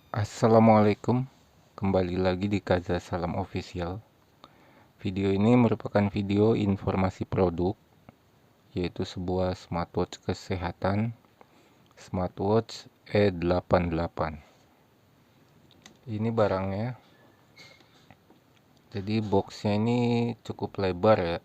Assalamualaikum, kembali lagi di Kaza Salam Official. Video ini merupakan video informasi produk, yaitu sebuah smartwatch kesehatan, smartwatch E88. Ini barangnya, jadi boxnya ini cukup lebar ya.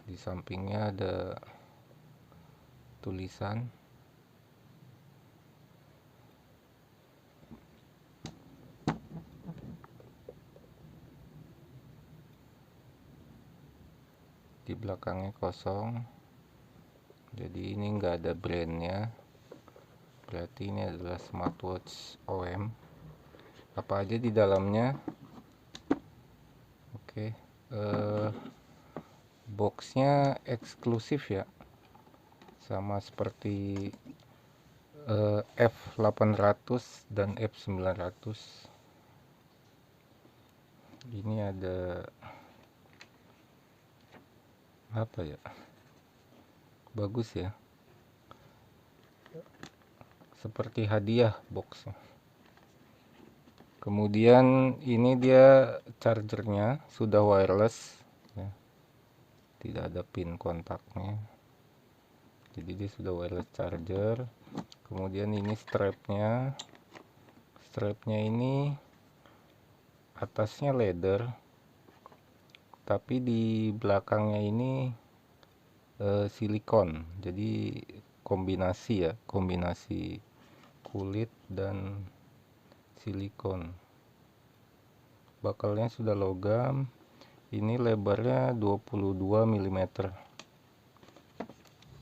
Di sampingnya ada tulisan. Di belakangnya kosong, jadi ini nggak ada brandnya. Berarti ini adalah smartwatch OM. Apa aja di dalamnya? Oke, boxnya eksklusif ya, sama seperti F800 dan F900. Ini ada apa ya, bagus ya, seperti hadiah boxnya. Kemudian ini dia chargernya sudah wireless ya, tidak ada pin kontaknya, jadi dia sudah wireless charger. Kemudian ini strapnya ini atasnya leather, tapi di belakangnya ini silikon. Jadi kombinasi ya, kombinasi kulit dan silikon. Bakalnya sudah logam. Ini lebarnya 22 mm.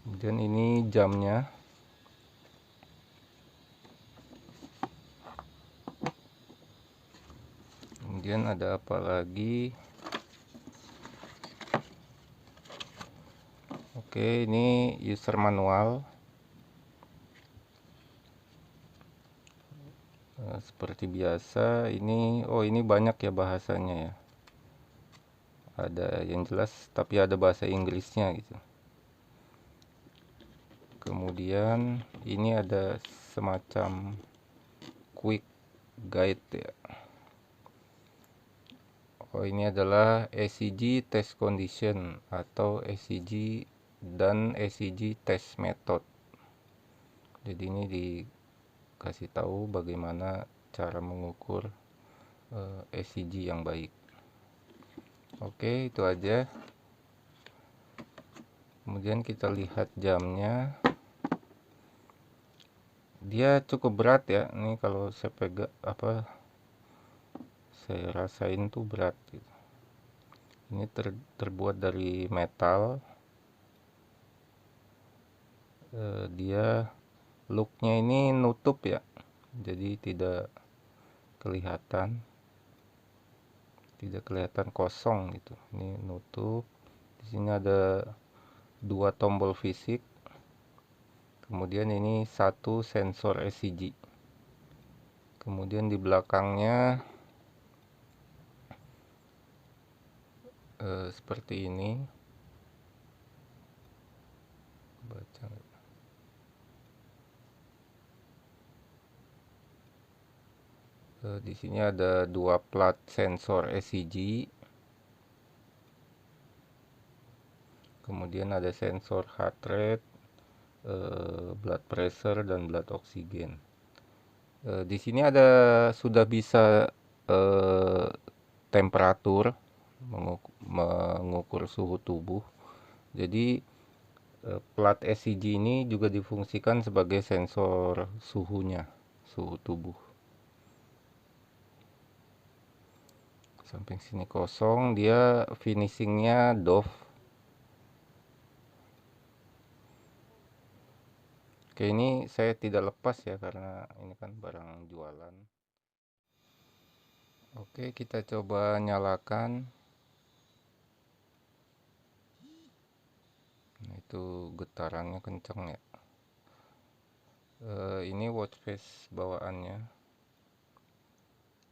Kemudian ini jamnya. Kemudian ada apa lagi? Oke, ini user manual. Seperti biasa, ini ini banyak ya bahasanya ya. Ada yang jelas, tapi ada bahasa Inggrisnya gitu. Kemudian ini ada semacam quick guide ya. Ini adalah ECG test condition atau ECG dan ECG test method. Jadi ini dikasih tahu bagaimana cara mengukur ECG yang baik. Oke, itu aja. Kemudian kita lihat jamnya. Dia cukup berat ya. Ini kalau saya pegang saya rasain tuh berat gitu. Ini terbuat dari metal. Dia looknya ini nutup ya, jadi tidak kelihatan kosong gitu. Ini nutup. Di sini ada 2 tombol fisik. Kemudian ini 1 sensor ECG. Kemudian di belakangnya seperti ini. Baca. Di sini ada 2 plat sensor ECG. Kemudian ada sensor heart rate, blood pressure dan blood oksigen. Di sini sudah bisa temperatur, mengukur suhu tubuh. Jadi plat ECG ini juga difungsikan sebagai sensor suhunya, suhu tubuh. Samping sini kosong, dia finishingnya doff. Oke, ini saya tidak lepas ya karena ini kan barang jualan. Oke, kita coba nyalakan. Nah, itu getarannya kenceng ya. Ini watch face bawaannya.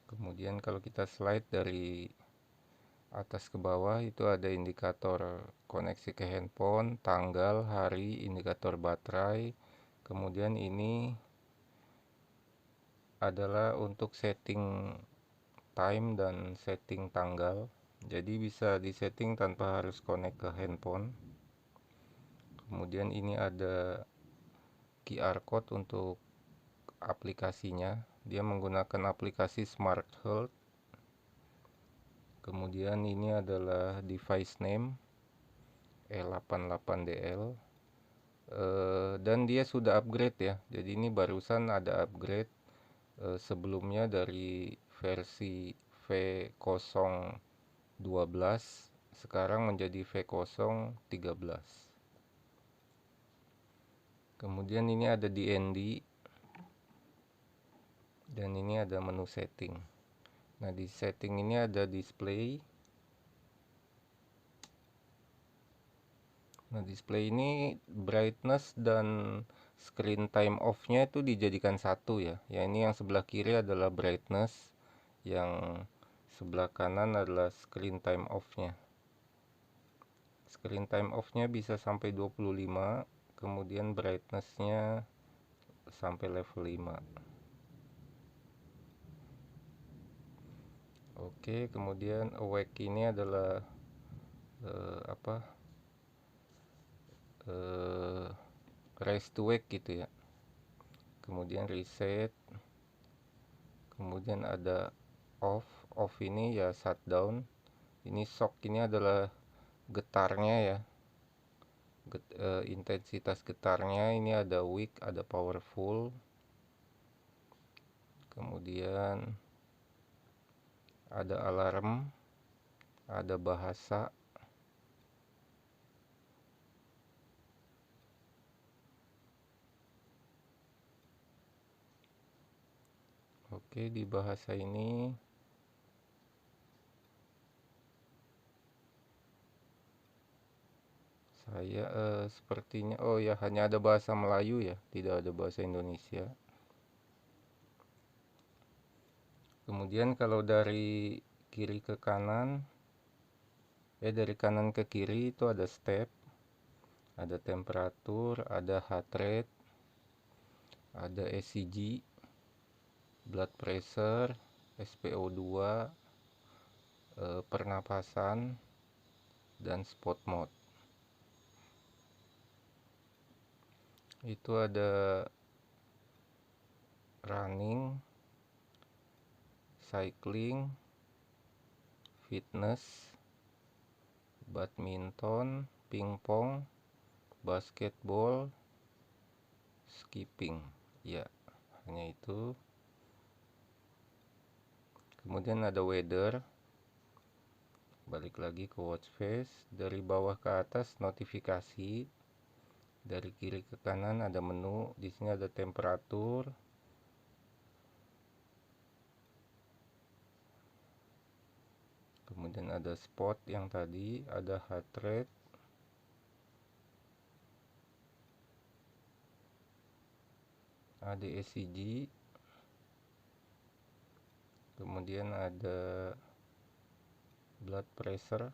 Kemudian kalau kita slide dari atas ke bawah itu ada indikator koneksi ke handphone, tanggal, hari, indikator baterai. Kemudian ini adalah untuk setting time dan setting tanggal. Jadi bisa disetting tanpa harus connect ke handphone. Kemudian ini ada QR code untuk aplikasinya. Dia menggunakan aplikasi Smart Health. Kemudian ini adalah device name E88DL. Dan dia sudah upgrade ya. Jadi ini barusan ada upgrade. Sebelumnya dari versi V012 sekarang menjadi V013. Kemudian ini ada DND dan ini ada menu setting. Nah, di setting ini ada display. Nah, display ini brightness dan screen time off-nya itu dijadikan satu ya. Ya, ini yang sebelah kiri adalah brightness, yang sebelah kanan adalah screen time off-nya. Screen time off-nya bisa sampai 25, kemudian brightness-nya sampai level 5. Oke, kemudian awake ini adalah raise to wake gitu ya. Kemudian reset. Kemudian ada off ini ya shutdown. Ini shock ini adalah getarnya ya. Intensitas getarnya ini ada weak, ada powerful. Kemudian ada alarm, ada bahasa. Oke, di bahasa ini saya sepertinya ya hanya ada bahasa Melayu ya, tidak ada bahasa Indonesia. Kemudian kalau dari kiri ke kanan, dari kanan ke kiri itu ada step, ada temperatur, ada heart rate, ada ECG, blood pressure, SpO2, pernapasan, dan spot mode. Itu ada running, cycling, fitness, badminton, pingpong, basketball, skipping. Ya, hanya itu. Kemudian ada weather. Balik lagi ke watch face. Dari bawah ke atas notifikasi. Dari kiri ke kanan ada menu. Di sini ada temperatur. Kemudian ada spot yang tadi, ada heart rate. Ada ECG. Kemudian ada blood pressure.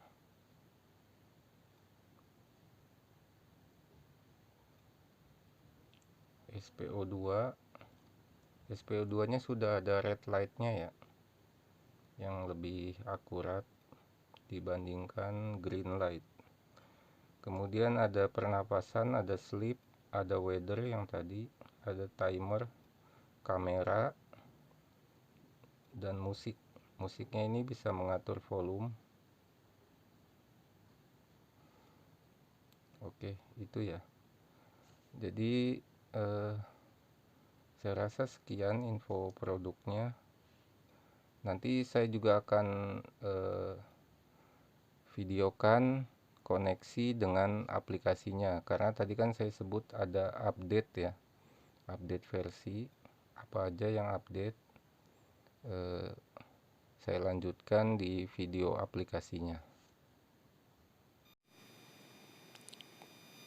SpO2. SpO2 nya sudah ada red light-nya ya, yang lebih akurat dibandingkan green light. Kemudian ada pernapasan, ada sleep, ada weather yang tadi, ada timer, kamera, dan musik. Musiknya ini bisa mengatur volume. Oke, itu ya. Jadi saya rasa sekian info produknya. Nanti saya juga akan videokan koneksi dengan aplikasinya, karena tadi kan saya sebut ada update ya, update versi. Apa aja yang update, saya lanjutkan di video aplikasinya.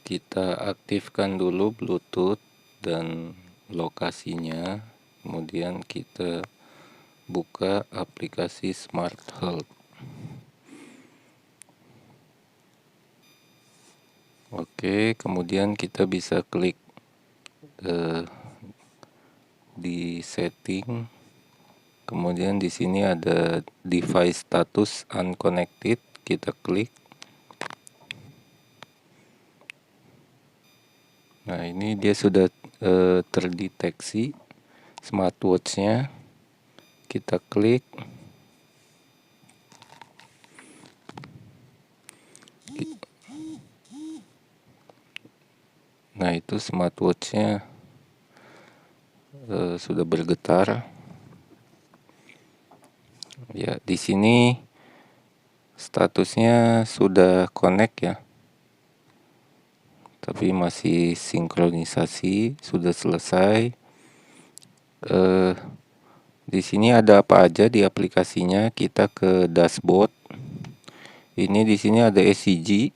Kita aktifkan dulu Bluetooth dan lokasinya, kemudian kita buka aplikasi Smart Health. Oke, kemudian kita bisa klik di setting. Kemudian di sini ada device status unconnected, kita klik. Nah, ini dia sudah terdeteksi smartwatch-nya. Kita klik. Nah, itu smartwatch-nya sudah bergetar. Ya, di sini statusnya sudah connect ya. Tapi masih sinkronisasi, sudah selesai. Di sini ada apa aja di aplikasinya? Kita ke dashboard. Ini di sini ada ECG.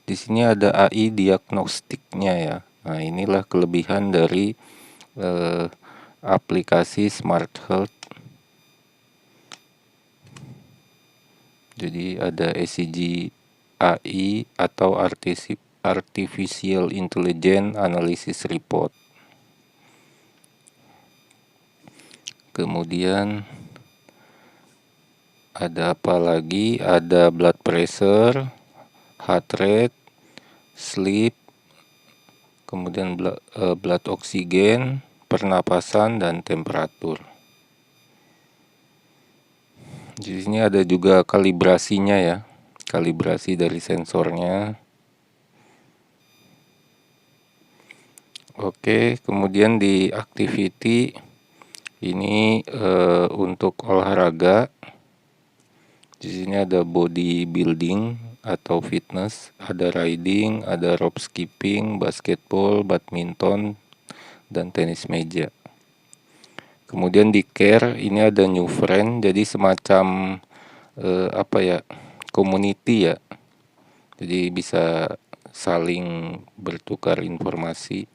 Di sini ada AI diagnostiknya ya. Nah, inilah kelebihan dari aplikasi Smart Health. Jadi ada ECG AI atau Artificial Intelligence Analysis Report. Kemudian ada apa lagi? Ada blood pressure, heart rate, sleep, kemudian blood oksigen, pernapasan, dan temperatur. Di sini ada juga kalibrasinya ya, kalibrasi dari sensornya. Oke, kemudian di activity ini untuk olahraga. Di sini ada bodybuilding atau fitness, ada riding, ada rope skipping, basketball, badminton, dan tenis meja. Kemudian di care ini ada new friend, jadi semacam community ya. Jadi bisa saling bertukar informasi.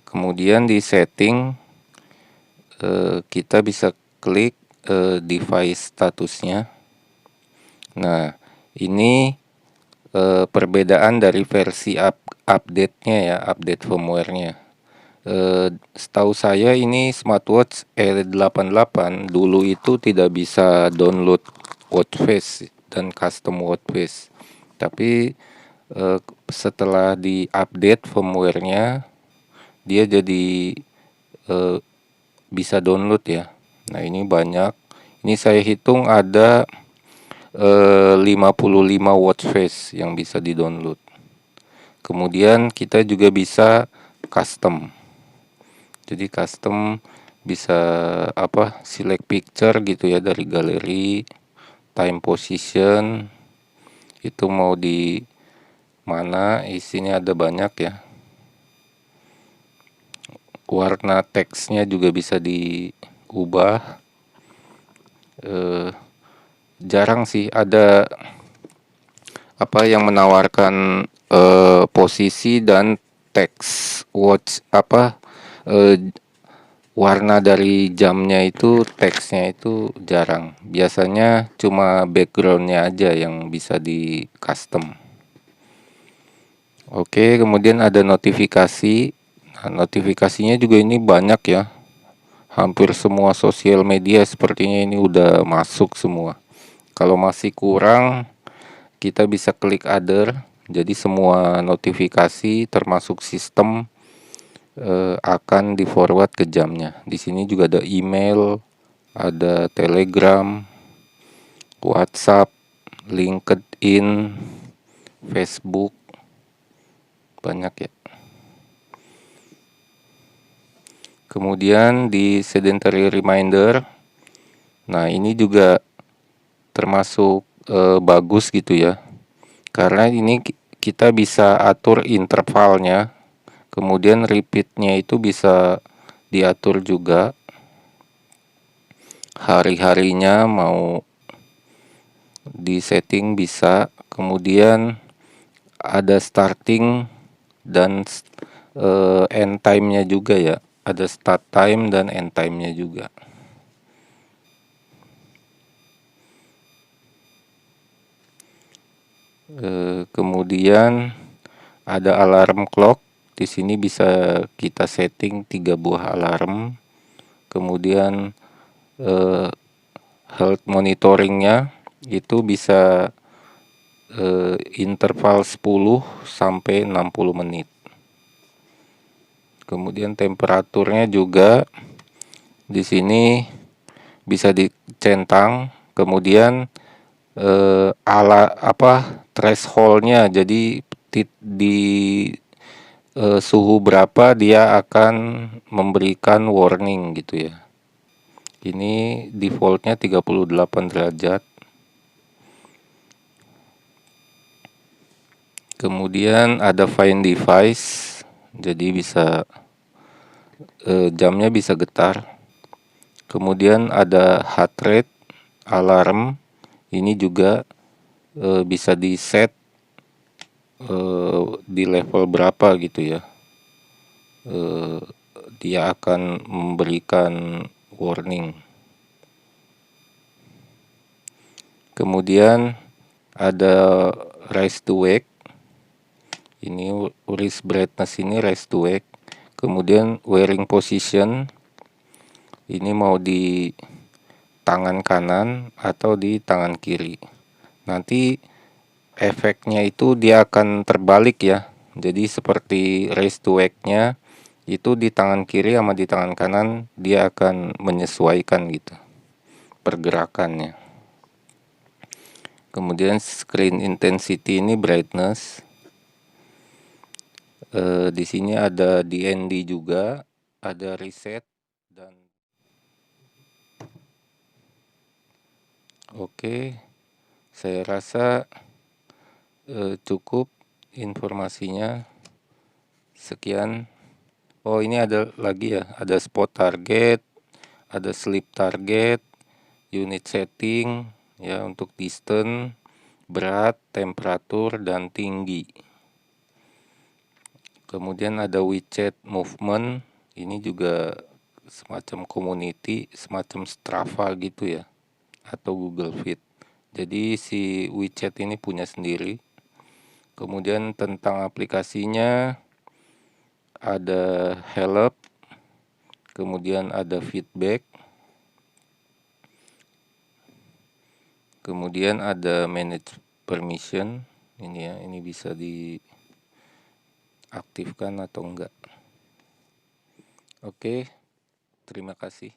Kemudian di setting kita bisa klik device statusnya. Nah, ini perbedaan dari versi update-nya ya, update firmware-nya. Setahu saya ini smartwatch E88 dulu itu tidak bisa download watch face dan custom watch face. Tapi setelah di-update firmware-nya, dia jadi bisa download ya. Nah, ini banyak. Ini saya hitung ada 55 watch face yang bisa di-download. Kemudian kita juga bisa custom. Jadi custom bisa select picture gitu ya dari galeri, time position, itu mau di mana, isinya ada banyak ya. Warna teksnya juga bisa diubah. Jarang sih ada yang menawarkan posisi dan teks watch warna dari jamnya itu, teksnya itu jarang. Biasanya cuma backgroundnya aja yang bisa di custom. Oke, kemudian ada notifikasi. Nah, notifikasinya juga ini banyak ya. Hampir semua sosial media sepertinya ini udah masuk semua. Kalau masih kurang, kita bisa klik other. Jadi semua notifikasi termasuk sistem akan di forward ke jamnya. Di sini juga ada email, ada Telegram, WhatsApp, LinkedIn, Facebook, banyak ya. Kemudian di sedentary reminder, nah ini juga termasuk bagus gitu ya, karena ini kita bisa atur intervalnya. Kemudian repeatnya itu bisa diatur juga, hari-harinya mau di setting bisa. Kemudian ada starting dan end time-nya juga ya, ada start time dan end time-nya juga. Kemudian ada alarm clock. Di sini bisa kita setting 3 buah alarm. Kemudian health monitoringnya itu bisa interval 10 sampai 60 menit. Kemudian temperaturnya juga di sini bisa dicentang. Kemudian thresholdnya, jadi di suhu berapa dia akan memberikan warning gitu ya. Ini defaultnya 38 derajat. Kemudian ada find device, jadi bisa jamnya bisa getar. Kemudian ada heart rate, alarm, ini juga bisa di set di level berapa gitu ya. Dia akan memberikan warning. Kemudian ada raise to wake. Ini wrist brightness, ini raise to wake. Kemudian wearing position, ini mau di tangan kanan atau di tangan kiri. Nanti efeknya itu dia akan terbalik ya. Jadi seperti raise to wake-nya itu di tangan kiri sama di tangan kanan dia akan menyesuaikan gitu pergerakannya. Kemudian screen intensity, ini brightness. Di sini ada DND juga, ada reset dan oke. Saya rasa cukup informasinya. Sekian. Oh, ini ada lagi ya, ada spot target, ada sleep target, unit setting ya untuk distance, berat, temperatur, dan tinggi. Kemudian ada widget movement, ini juga semacam community, semacam Strava gitu ya, atau Google Fit. Jadi si widget ini punya sendiri. Kemudian tentang aplikasinya ada help, kemudian ada feedback, kemudian ada manage permission. Ini ya, ini bisa diaktifkan atau enggak. Oke, terima kasih.